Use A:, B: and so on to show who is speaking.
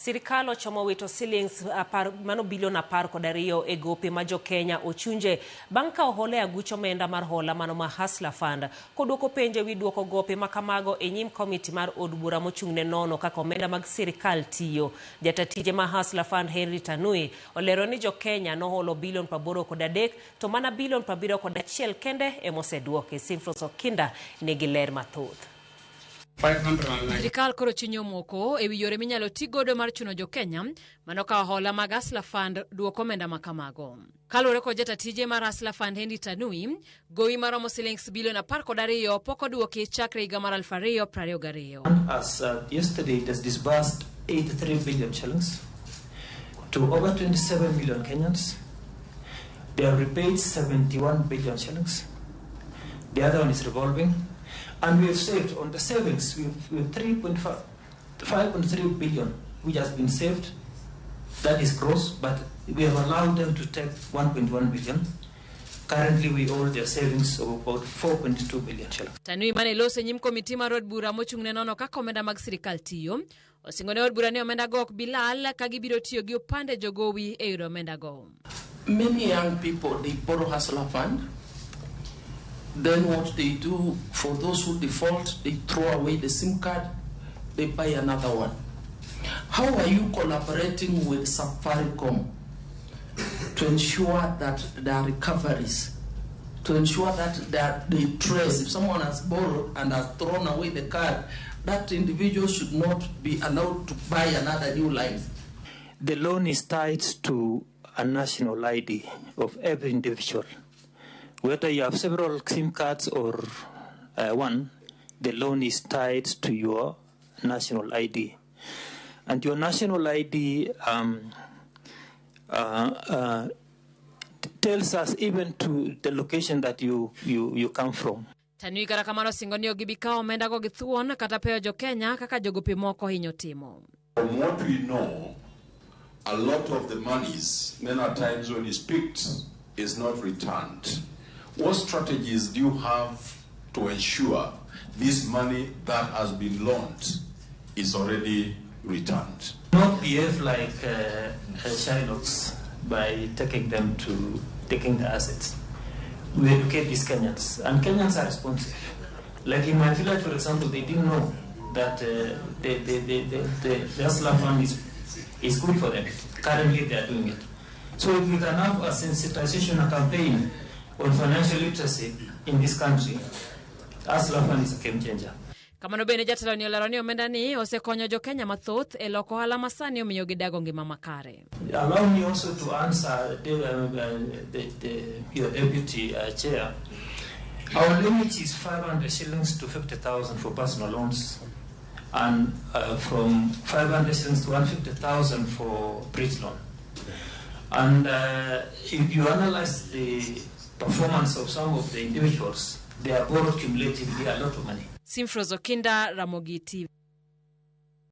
A: Sirkal ochomo wito shillings bilion 12 e gope ma Jokenya ochunje bang' ka hola aguch omenda mar hola mano ma Hustler Fund koduoko penje wi duoko gope makamago e nyim komiti mar od bura mochung'ne nono kaka omenda mag sirkal tiyo. Jatatije ma Hustler Fund Henry Tanui olero ni Jokenya noholo bilion 83 to mana bilion 71 kende emoseduoke. Simfros Okinda nigi ler mathoth.
B: Sirkal koro chinyo moko e wi yore minyalo ti godo mar chuno Jokenya mano ka hola mag Hustler Fund duoko omenda makamago. Kaluwore kod jatatije mar Hustler Fund Henry Tanui, gowi maromo shillings bilion 12 pok oduoki chakre higa mar 2022.
C: As yesterday, it has disbursed 83 billion shillings to over 27 million Kenyans. They have repaid 71 billion shillings. The other one is revolving. And we have saved on the savings, we have 5.3 billion, which has been saved. That is gross, but we have allowed them to take 1.1 billion. Currently, we owe their savings of about 4.2 billion shillings.
B: Tanui mane lose nyim komiti mar od bura mochung'ne nono kaka omenda mag sirkal tiyo. Osingone od bura ni omenda go ok bilal ka gibiro tiyo gi opande jogowi e yudo omenda go.
D: Many young people, they borrow Hustler Fund. Then what they do, for those who default, they throw away the SIM card, they buy another one. How are you collaborating with Safaricom to ensure that there are recoveries, to ensure that they trace, if someone has borrowed and has thrown away the card, that individual should not be allowed to buy another new line?
C: The loan is tied to a national ID of every individual. Whether you have several SIM cards or one, the loan is tied to your national ID. And your national ID tells us even to the location that you come from.
B: Tanui kata kamano singoni ogibika omenda go githuon kata peo Jokenya kaka jogopi moko hinyo timo.
E: From what we know, a lot of the monies, many times when it's picked, is not returned. What strategies do you have to ensure this money that has been loaned is already returned?
C: Not behave like Shylocks by taking the assets. We educate these Kenyans, and Kenyans are responsive. Like in my village, for example, they didn't know that the Hustler Fund is good for them. Currently, they are doing it. So if we can have a sensitization campaign on financial literacy in this country, Hustler Fund is a game changer.
B: Kamano bene jatelo ni olero ni omenda ni osekonyo Jokenya mathoth e loko ohala masani omiyo gidago ngima makare.
C: Allow me also to answer your deputy chair. Our limit is 500 shillings to 50,000 for personal loans, and from 500 shillings to 150,000 for bridge loan. And if you analyze the performance of some of the individuals, they are borrowed cumulatively a lot of money.
B: Simfros Okinda, Ramogi TV.